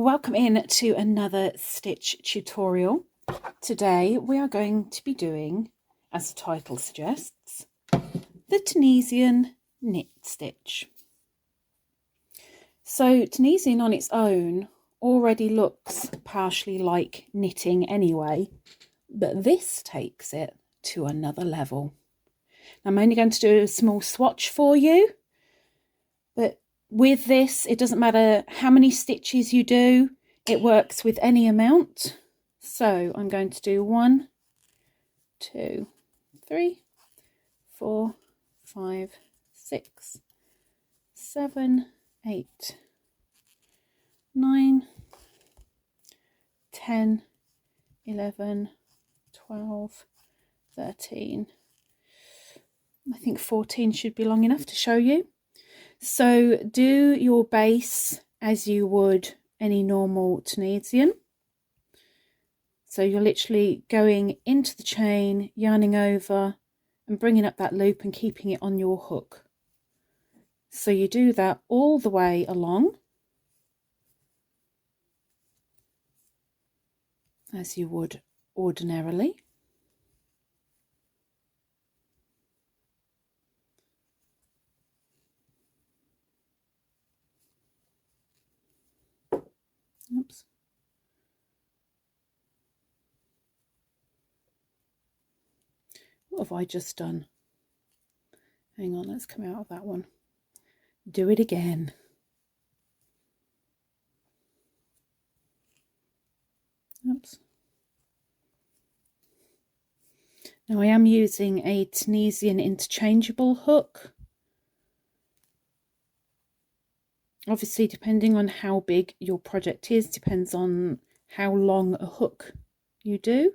Welcome in to another stitch tutorial. Today we are going to be doing, as the title suggests, the Tunisian knit stitch. So Tunisian on its own already looks partially like knitting anyway, but this takes it to another level. I'm only going to do a small swatch for you, but with this, it doesn't matter how many stitches you do, it works with any amount. So I'm going to do 1, 2, 3, 4, 5, 6, 7, 8, 9, 10, 11, 12, 13. I think 14 should be long enough to show you. So do your base as you would any normal Tunisian. So you're literally going into the chain, yarning over and bringing up that loop and keeping it on your hook. So you do that all the way along as you would ordinarily. Oops. What have I just done? Hang on, let's come out of that one. Do it again. Oops. Now I am using a Tunisian interchangeable hook. Obviously, depending on how big your project is, depends on how long a hook you do.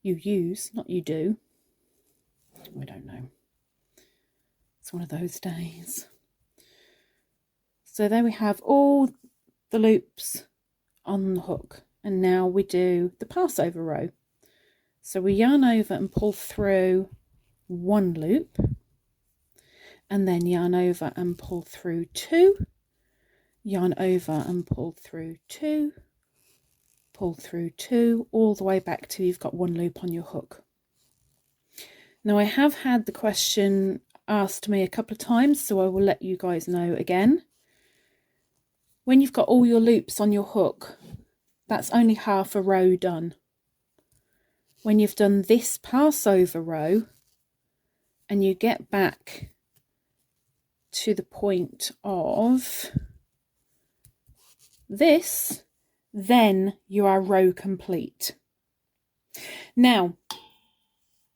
You use, not you do. I don't know. It's one of those days. So there we have all the loops on the hook. And now we do the Passover row. So we yarn over and pull through one loop. And then yarn over and pull through 2, yarn over and pull through 2, pull through 2, all the way back till you've got one loop on your hook. Now I have had the question asked me a couple of times, so I will let you guys know again. When you've got all your loops on your hook, that's only half a row done. When you've done this Passover row and you get back to the point of this, then you are row complete. Now,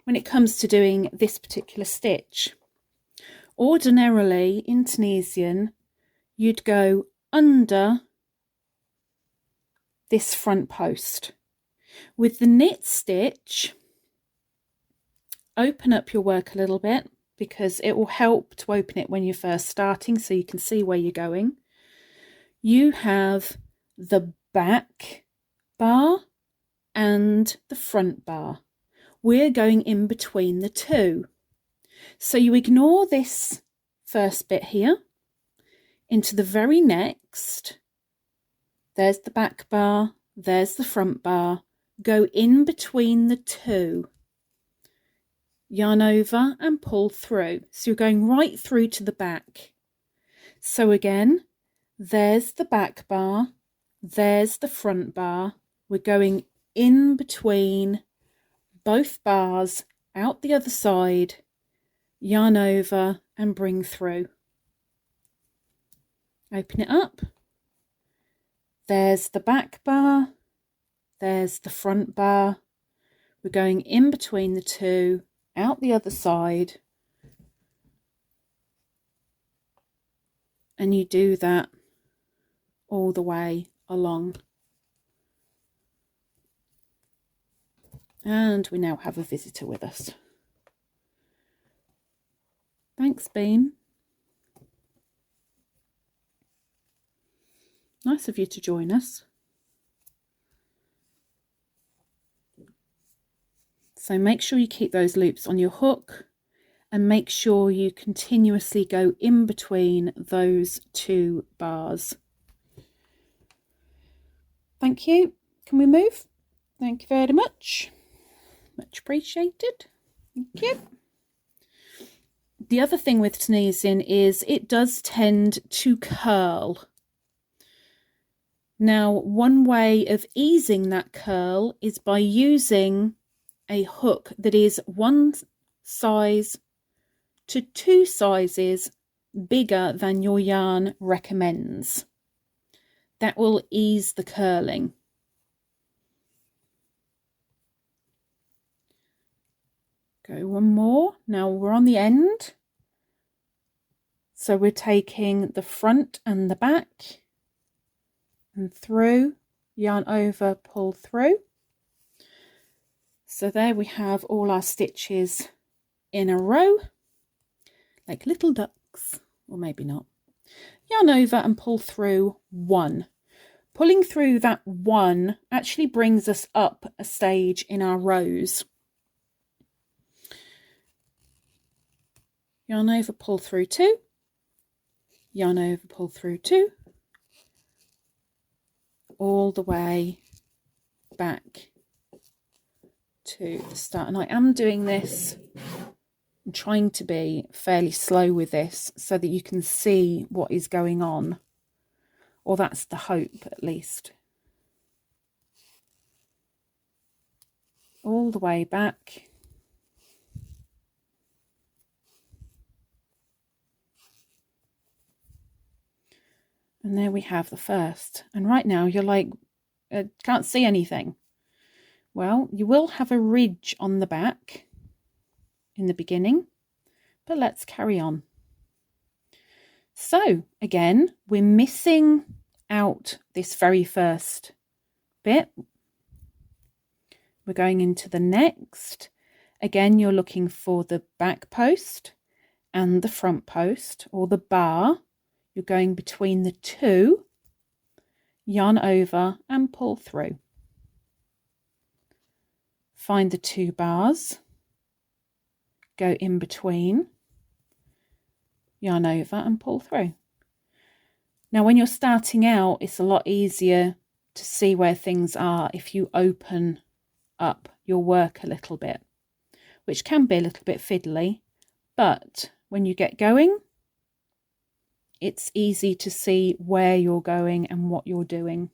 when it comes to doing this particular stitch, ordinarily in Tunisian, you'd go under this front post. With the knit stitch, open up your work a little bit, because it will help to open it when you're first starting so you can see where you're going. You have the back bar and the front bar. We're going in between the two. So you ignore this first bit here into the very next. There's the back bar, there's the front bar. Go in between the two. Yarn over and pull through. So you're going right through to the back. So again, there's the back bar, there's the front bar. We're going in between both bars, out the other side, yarn over and bring through. Open it up. There's the back bar, there's the front bar. We're going in between the two, out the other side, and you do that all the way along. And we now have a visitor with us. Thanks, Bean. Nice of you to join us. So make sure you keep those loops on your hook and make sure you continuously go in between those two bars. Thank you. Can we move? Thank you very much. Much appreciated. Thank you. The other thing with Tunisian is it does tend to curl. Now, one way of easing that curl is by using a hook that is 1 size to 2 sizes bigger than your yarn recommends. That will ease the curling. Go one more. Now we're on the end. So we're taking the front and the back and through, yarn over, pull through. So there we have all our stitches in a row, like little ducks, or maybe not. Yarn over and pull through 1. Pulling through that 1 actually brings us up a stage in our rows. Yarn over, pull through 2. Yarn over, pull through 2. All the way back to the start. And I am doing this, I'm trying to be fairly slow with this so that you can see what is going on, or that's the hope at least. All the way back. And there we have the first. And right now you're like, can't see anything. Well, you will have a ridge on the back in the beginning, but let's carry on. So again, we're missing out this very first bit. We're going into the next. Again, you're looking for the back post and the front post, or the bar. You're going between the 2, yarn over and pull through. Find the 2 bars, go in between, yarn over and pull through. Now when you're starting out, it's a lot easier to see where things are if you open up your work a little bit, which can be a little bit fiddly, but when you get going, it's easy to see where you're going and what you're doing.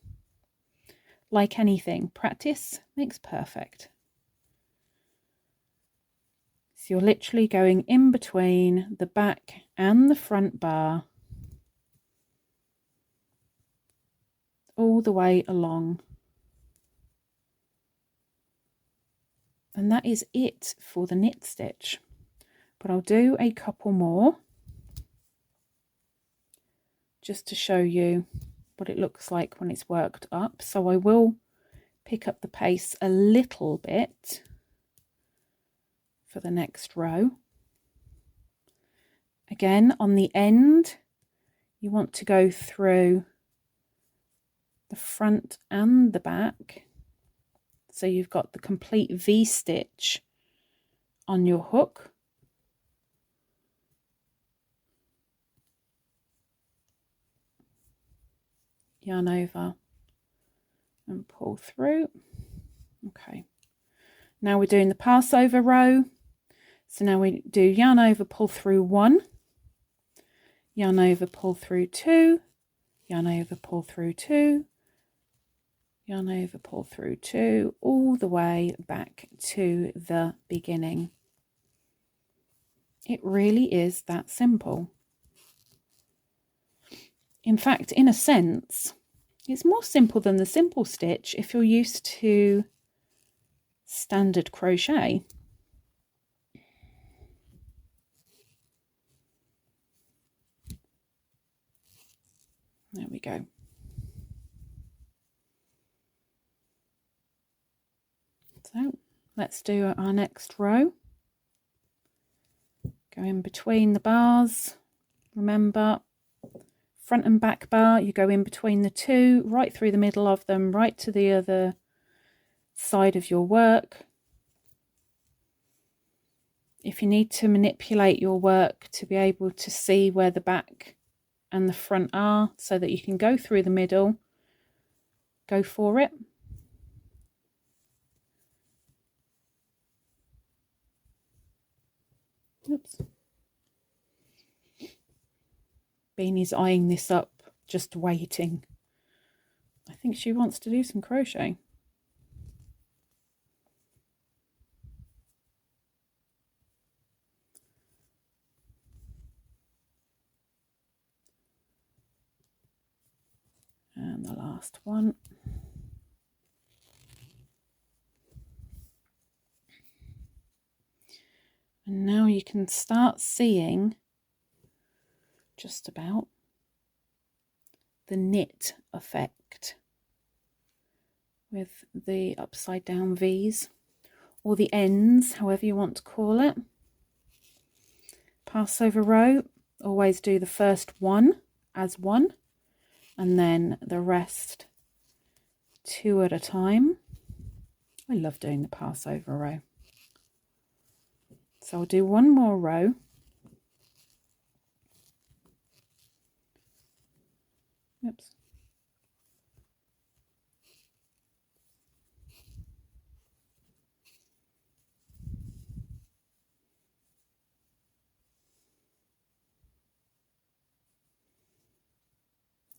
Like anything, practice makes perfect. So you're literally going in between the back and the front bar, all the way along. And that is it for the knit stitch. But I'll do a couple more, just to show you what it looks like when it's worked up. So I will pick up the pace a little bit for the next row. Again, on the end, you want to go through the front and the back, so you've got the complete V-stitch on your hook. Yarn over and pull through. Okay, now we're doing the Passover row. So now we do yarn over, pull through 1, yarn over, pull through 2, yarn over, pull through 2, yarn over, pull through 2, all the way back to the beginning. It really is that simple. In fact, in a sense, it's more simple than the simple stitch if you're used to standard crochet. There we go. So let's do our next row. Go in between the bars. Remember, front and back bar, you go in between the 2, right through the middle of them, right to the other side of your work. If you need to manipulate your work to be able to see where the back and the front are, so that you can go through the middle, go for it. Oops. Beany's eyeing this up, just waiting. I think she wants to do some crochet. And the last one. And now you can start seeing just about the knit effect with the upside down V's, or the ends, however you want to call it. Passover row, always do the first one as one, and then the rest two at a time. I love doing the Passover row. So I'll do one more row. Oops.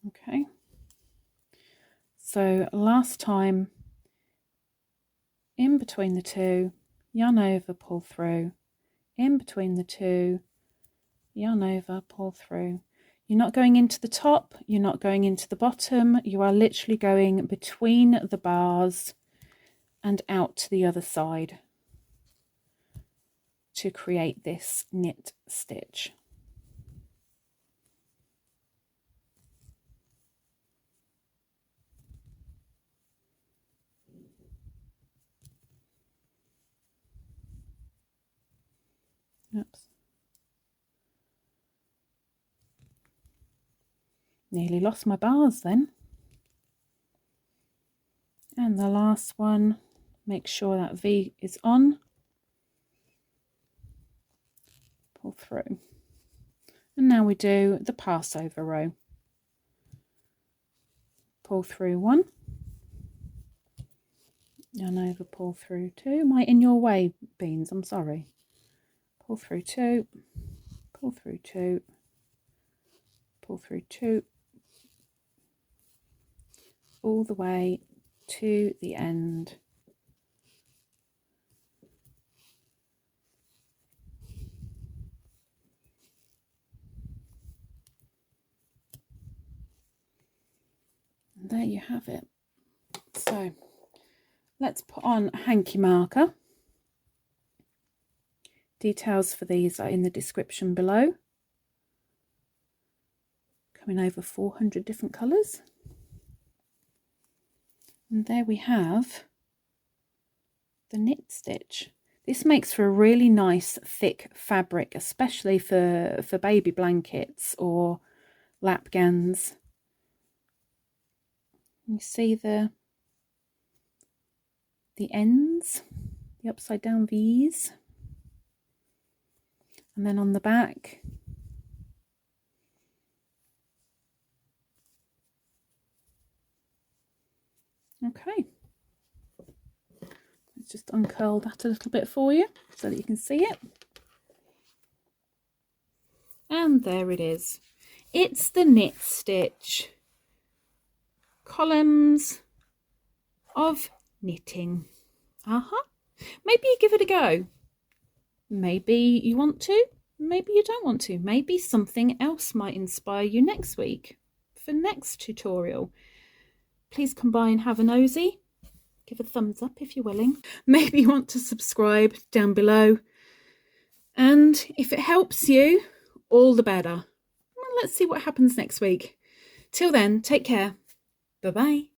Okay. So last time, in between the two, yarn over, pull through, in between the two, yarn over, pull through. You're not going into the top, you're not going into the bottom, you are literally going between the bars and out to the other side to create this knit stitch. Oops. Nearly lost my bars then. And the last one, make sure that V is on. Pull through. And now we do the Passover row. Pull through one. Yarn over, pull through two. Am I in your way, Beans? I'm sorry. Pull through two. Pull through two. Pull through two. All the way to the end. And there you have it. So let's put on a hanky marker. Details for these are in the description below. Coming over 400 different colours. And there we have the knit stitch. This makes for a really nice thick fabric, especially for baby blankets or lap gowns. You see the ends, the upside down V's. And then on the back, okay, let's just uncurl that a little bit for you so that you can see it. And there it is. It's the knit stitch. Columns of knitting. Maybe you give it a go. Maybe you want to, maybe you don't want to. Maybe something else might inspire you next week for next tutorial. Please come by and have a nosy. Give a thumbs up if you're willing. Maybe you want to subscribe down below. And if it helps you, all the better. Well, let's see what happens next week. Till then, take care. Bye-bye.